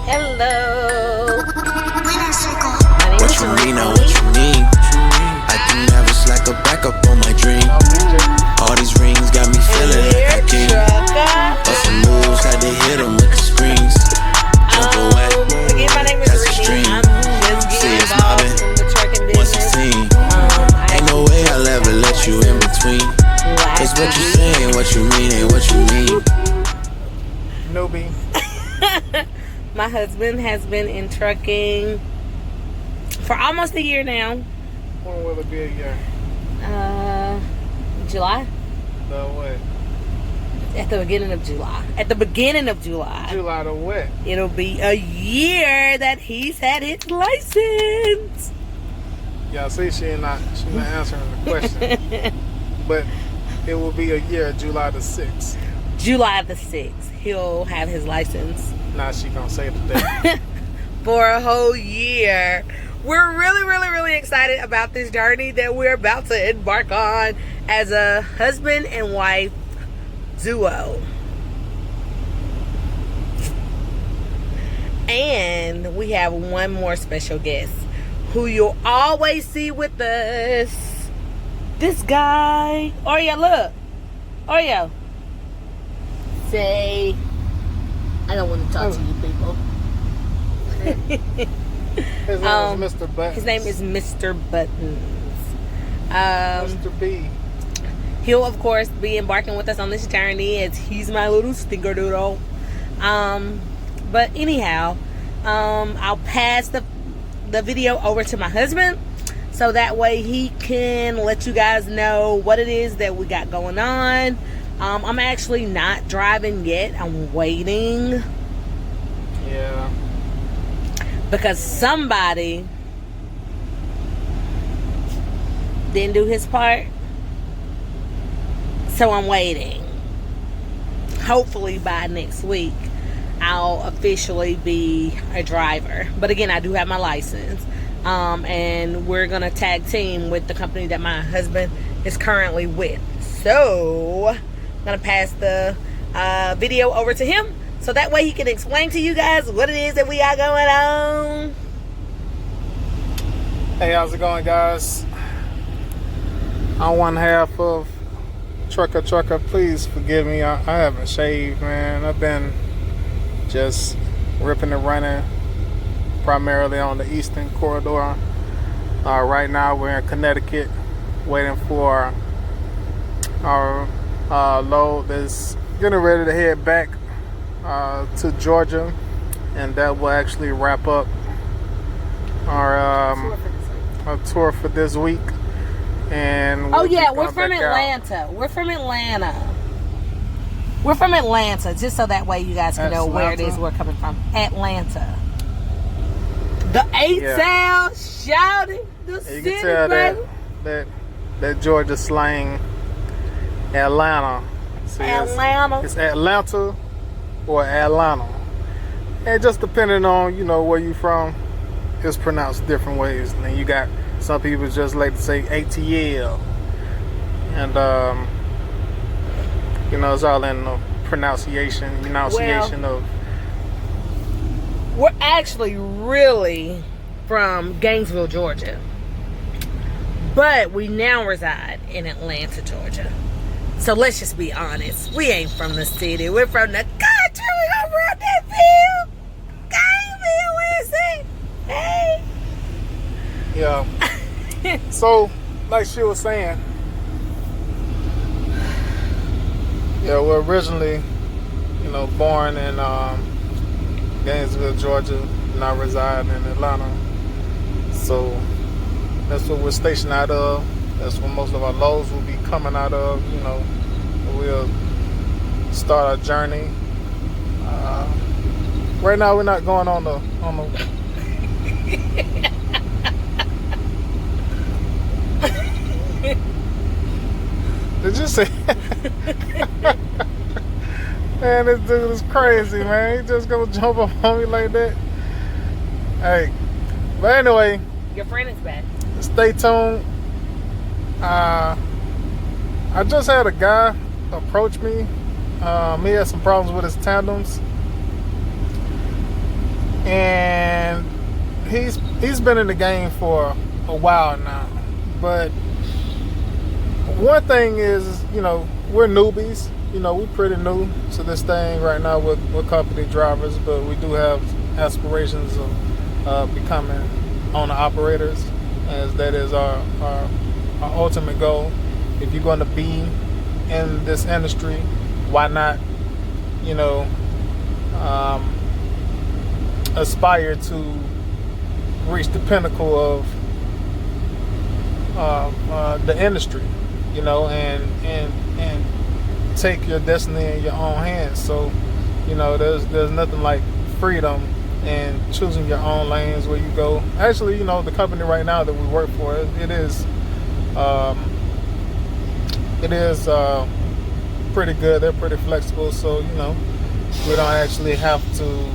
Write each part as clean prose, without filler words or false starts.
Hello. What you mean now, what you need? I can never slack or back up on my dream. All these rings got me feeling like I king. Bustin' moves, had to hit them with the screens. Jump away, Again, my name is that's a Rhitney. stream. I'm just See, getting it's involved mobbing. in the trucking business. 116. Ain't no way I'll ever let you in between. Cause what you saying, what you mean, ain't what you mean. Newbie. My husband has been in trucking for almost a year now. When will it be a year? July? The what? At the beginning of July. At the beginning of July. July the what? It'll be a year that he's had his license. Y'all see, she not answering the question. But it will be a year, July the 6th. July the 6th, he'll have his license. Now she gonna say today. For a whole year. We're really excited about this journey that we're about to embark on as a husband and wife duo. And we have one more special guest who you'll always see with us. This guy. Oreo, look. Oreo. Say, I don't want to talk to you people. His name is Mr. Buttons. His name is Mr. Buttons. Mr. B. He'll of course be embarking with us on this journey as he's my little stinker doodle. But anyhow, I'll pass the video over to my husband so that way he can let you guys know what it is that we got going on. I'm actually not driving yet. I'm waiting. Yeah. Because somebody didn't do his part. So I'm waiting. Hopefully by next week, I'll officially be a driver. But again, I do have my license. And we're going to tag team with the company that my husband is currently with. So I'm going to pass the video over to him. So that way he can explain to you guys what it is that we got going on. Hey, how's it going, guys? I'm one half of TruckerTrucka. Please forgive me. I haven't shaved, man. I've been just ripping and running primarily on the eastern corridor. Right now we're in Connecticut waiting for our load that's getting ready to head back to Georgia, and that will actually wrap up our tour for this week. And oh yeah, we're from Atlanta. We're from Atlanta, just so that way you guys can know where it is we're coming from. Atlanta. The 8 sound shouting the you city, can tell baby. that Georgia slang. Atlanta. See, Atlanta. It's Atlanta or Atlanta. And just depending on, where you from, it's pronounced different ways. And then you got some people just like to say ATL. And it's all in the pronunciation of. We're actually really from Gainesville, Georgia. But we now reside in Atlanta, Georgia. So let's just be honest. We ain't from the city. We're from the country. We don't run that field. Gainesville, where is it? Hey. Yeah. So, like she was saying, we're originally, born in Gainesville, Georgia, and I reside in Atlanta. So that's what we're stationed out of. That's where most of our loads will be coming out of. We'll start our journey. Right now, we're not going on the. Did you say? Man, this dude is crazy, man. He just gonna jump up on me like that. Hey, but anyway. Your friend is back. Stay tuned. I just had a guy approach me. He had some problems with his tandems. and he's been in the game for a while now. But one thing is, you know, we're newbies. You know, we're pretty new to this thing right now with company drivers, but we do have aspirations of becoming owner operators, as that is our ultimate goal. If you're going to be in this industry, why not, you know, aspire to reach the pinnacle of the industry, you know, and take your destiny in your own hands. So, you know, there's nothing like freedom and choosing your own lanes where you go. Actually, you know, the company right now that we work for, it is pretty good. They're pretty flexible, so, you know, we don't actually have to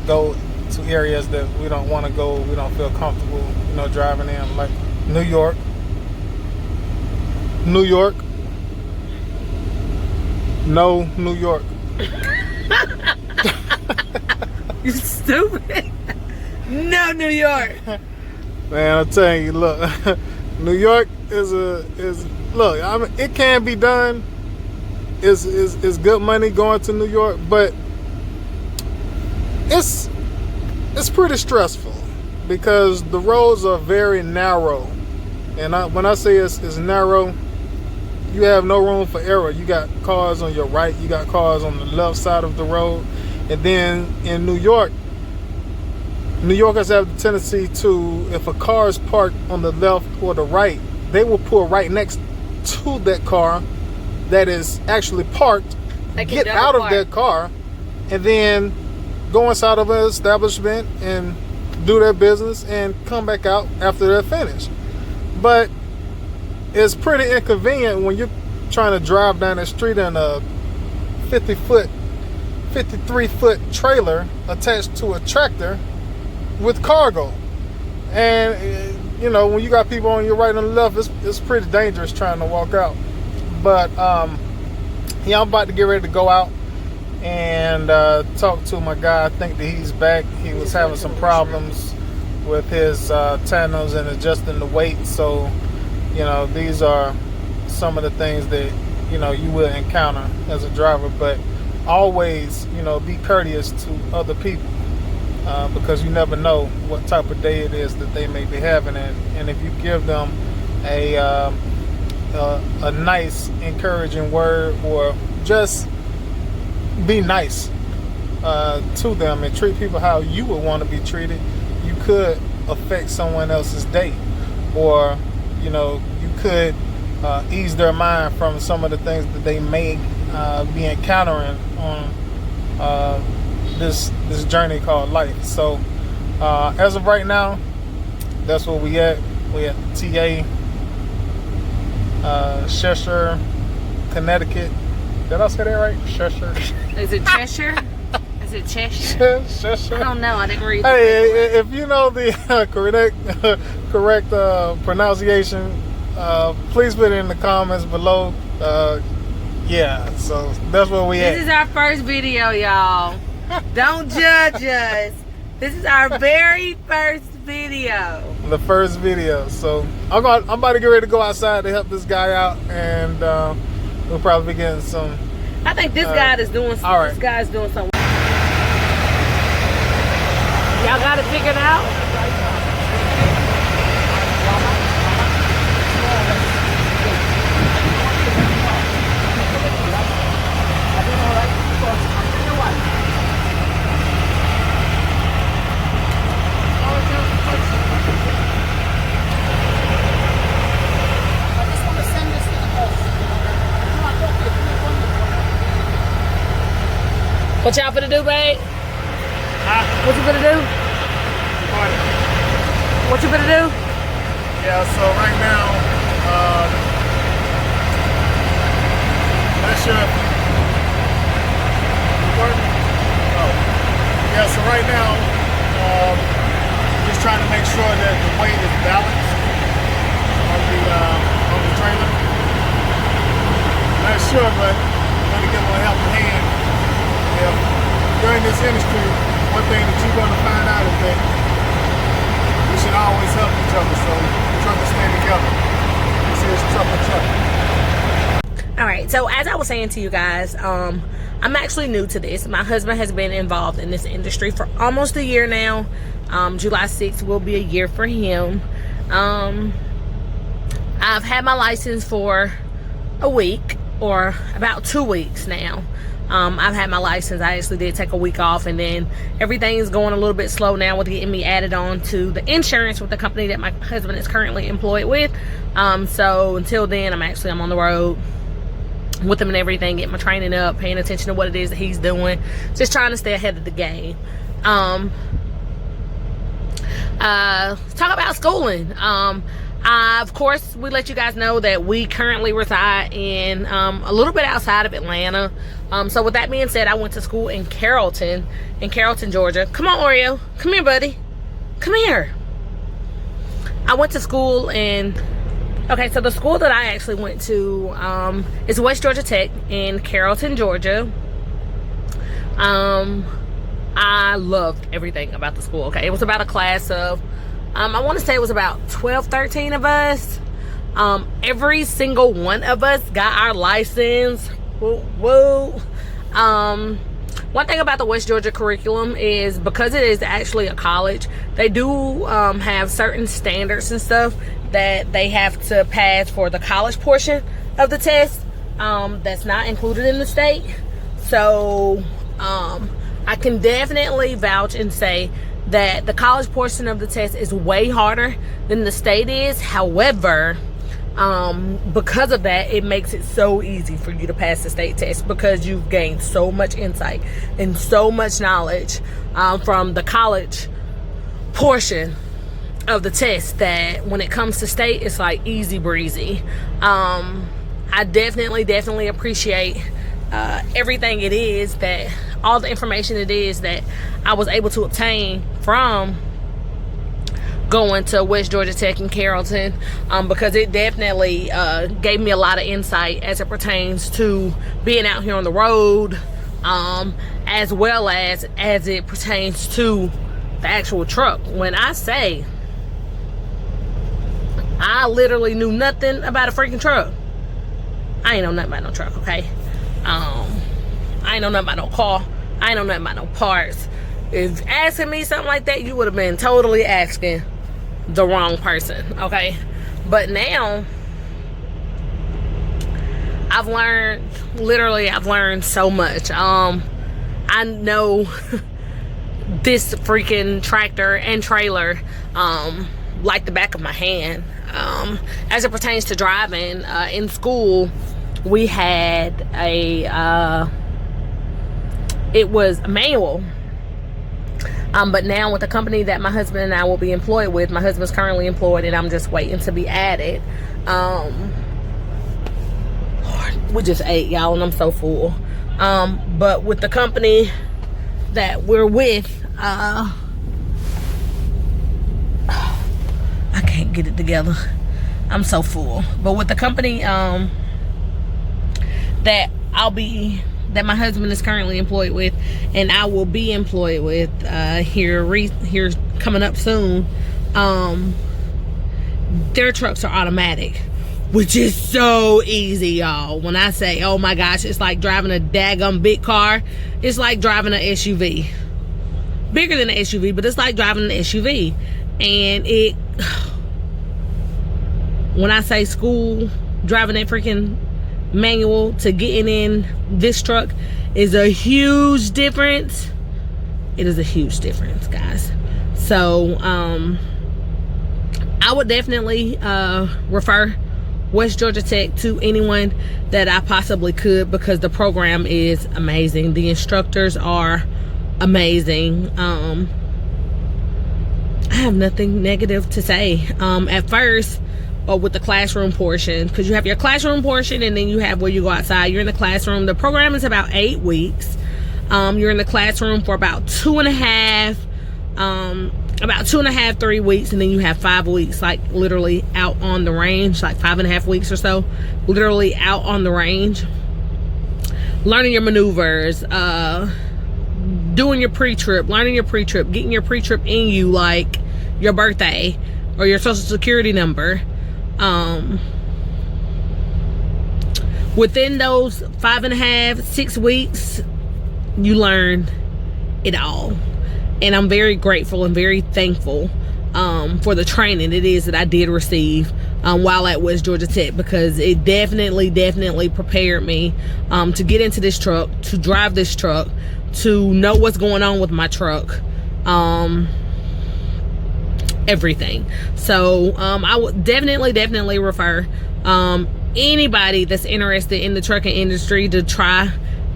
go to areas that we don't want to go, we don't feel comfortable, you know, driving in, like New York. No, New York. You stupid. No, New York. Man, I'm telling you, look, New York is look, I mean, it can be done. It's good money going to New York, but it's pretty stressful because the roads are very narrow. And when I say it's narrow, you have no room for error. You got cars on your right, you got cars on the left side of the road. And then in New York, New Yorkers have the tendency to, if a car is parked on the left or the right, they will pull right next to that car that is actually parked, get out of that car, and then go inside of an establishment and do their business and come back out after they're finished. But it's pretty inconvenient when you're trying to drive down the street in a 53-foot trailer attached to a tractor with cargo. And, you know, when you got people on your right and the left, it's pretty dangerous trying to walk out. But, yeah, I'm about to get ready to go out and talk to my guy. I think that he's back. He was having some problems with his tandems and adjusting the weight. So, you know, these are some of the things that, you know, you will encounter as a driver. But always, you know, be courteous to other people because you never know what type of day it is that they may be having. And if you give them a nice, encouraging word, or just be nice to them and treat people how you would want to be treated, you could affect someone else's day. Or, you know, you could ease their mind from some of the things that they may be encountering on this journey called life. So as of right now, that's where we at. We at TA, Cheshire, Connecticut. Did I say that right? Cheshire. Is it Cheshire? Is it Cheshire? Cheshire. I don't know. I didn't read. Hey, if you know the correct pronunciation, please put it in the comments below. Yeah, so that's where we at. This is our first video, y'all. Don't judge us. This is our very first video. The first video. So I'm about to get ready to go outside to help this guy out, and we'll probably be getting some. I think this guy is doing something. All right. This guy's doing something. Y'all got it figured out? What y'all finna do, babe? What you finna do? What you finna do? Yeah, so right now, not sure if yeah, so right now, just trying to make sure that the weight is balanced on the trailer. Not sure, but I'm gonna give him a helping hand. If you're in this industry, one thing that you're gonna find out is that we should always help each other, so truckers stand together. This is TruckerTrucka. All right, so as I was saying to you guys, I'm actually new to this. My husband has been involved in this industry for almost a year now. July 6th will be a year for him. I've had my license for a week, or about 2 weeks now. I've had my license. I actually did take a week off, and then everything is going a little bit slow now with getting me added on to the insurance with the company that my husband is currently employed with. So until then, I'm on the road with him and everything, getting my training up, paying attention to what it is that he's doing, just trying to stay ahead of the game. Talk about schooling. Of course, we let you guys know that we currently reside in a little bit outside of Atlanta. So with that being said, I went to school in Carrollton, Georgia. Come on, Oreo. Come here, buddy. Come here. I went to school in... Okay, so the school that I actually went to is West Georgia Tech in Carrollton, Georgia. I loved everything about the school. Okay, it was about a class of, I want to say it was about 12, 13 of us. Every single one of us got our license. Woo, woo. One thing about the West Georgia curriculum is, because it is actually a college, they do have certain standards and stuff that they have to pass for the college portion of the test. That's not included in the state. So I can definitely vouch and say that the college portion of the test is way harder than the state is. However, because of that, it makes it so easy for you to pass the state test, because you've gained so much insight and so much knowledge from the college portion of the test, that when it comes to state, it's like easy breezy. I definitely appreciate everything it is, that all the information it is that I was able to obtain from going to West Georgia Tech in Carrollton, because it definitely gave me a lot of insight as it pertains to being out here on the road, as well as it pertains to the actual truck. When I say I literally knew nothing about a freaking truck, I ain't know nothing about no truck, okay? I ain't know nothing about no car. I ain't know nothing about no parts. If asking me something like that, you would have been totally asking the wrong person, okay? But now I've learned so much. I know this freaking tractor and trailer like the back of my hand. As it pertains to driving, in school we had it was a manual. But now with the company that my husband and I will be employed with, my husband's currently employed and I'm just waiting to be added. We just ate, y'all, and I'm so full. But with the company that we're with, I can't get it together. I'm so full. But with the company that my husband is currently employed with, and I will be employed with here coming up soon, their trucks are automatic, which is so easy, y'all. When I say, oh my gosh, it's like driving a daggum big car. It's like driving an SUV. Bigger than an SUV, but it's like driving an SUV. And when I say school, driving that freaking manual to getting in this truck is a huge difference. It is a huge difference, guys. So I would definitely refer West Georgia Tech to anyone that I possibly could, because the program is amazing. The instructors are amazing. I have nothing negative to say. At first, with the classroom portion, because you have your classroom portion and then you have where you go outside. You're in the classroom. The program is about 8 weeks. You're in the classroom for about 2.5, 3 weeks, and then you have 5 weeks, like literally out on the range, like 5.5 weeks or so, literally out on the range, learning your maneuvers, doing your pre-trip, learning your pre-trip, getting your pre-trip in you like your birthday or your social security number. Within those 5.5, 6 weeks, you learn it all. And I'm very grateful and very thankful for the training it is that I did receive while at West Georgia Tech, because it definitely prepared me to get into this truck, to drive this truck, to know what's going on with my truck, everything. So I would definitely refer anybody that's interested in the trucking industry to try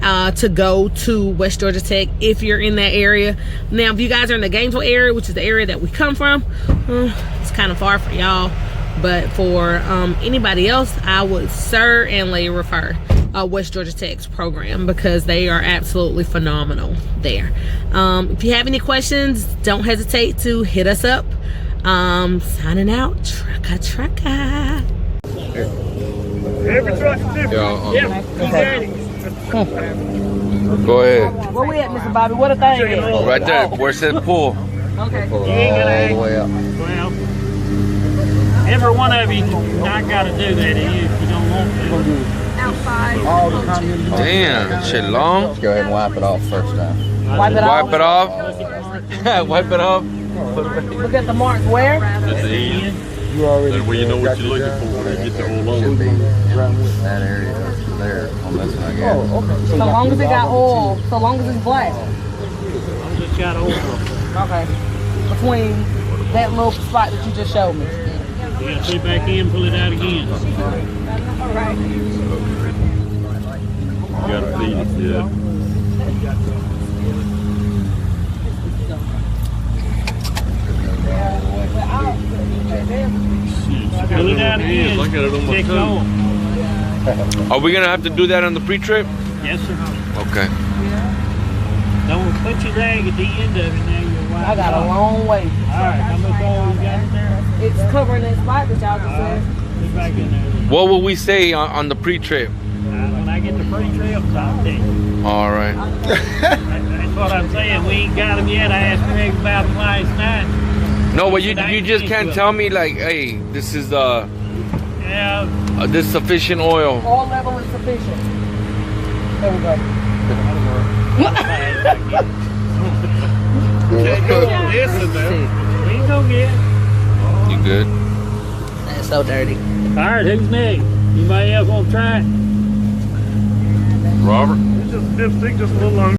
to go to West Georgia Tech if you're in that area. Now, if you guys are in the Gainesville area, which is the area that we come from, it's kind of far for y'all, but for anybody else, I would certainly refer West Georgia Tech's program, because they are absolutely phenomenal there. If you have any questions, don't hesitate to hit us up. Signing out. TruckerTrucka. Every truck is different. Yeah, okay. Go ahead. Where we at, Mr. Bobby? What a thing is? Right there. Where it says pull. Okay. You ain't gonna All the way up. Well, every one of you not got to do that if you don't want to. Damn, that shit long. Let's go ahead and wipe it off first time. Wipe it Wipe it off. Wipe it off. Look at the marks where? At the end. That way you know what you're looking for when you get the whole Should be on. that area there on this one, I guess. So long as it got oil, so long as it's black. I just got over. Okay. Between that little spot that you just showed me. You got to put it back in, pull it out again. You gotta feed it, yeah. Pull it out again. Look at it on my Check toe. on. Are we gonna have to do that on the pre-trip? Yes, sir. Okay. Don't put your leg at the end of it now. You're I got a long way. All right, how much oil you got in there? It's covering that spot that y'all just said. Put it back in there. What will we say on the pre-trip? When I get the pre-trip, I'll tell you. All right. That's what I'm saying. We ain't got them yet. I asked Greg about them last night. No, but you just can't tell me like, hey, this is Yeah. this sufficient oil. Oil level is sufficient. There we go. Listen, man. We ain't gonna get it. You good? That's so dirty. All right, who's next? Anybody else want to try it? Robert? Just a little longer.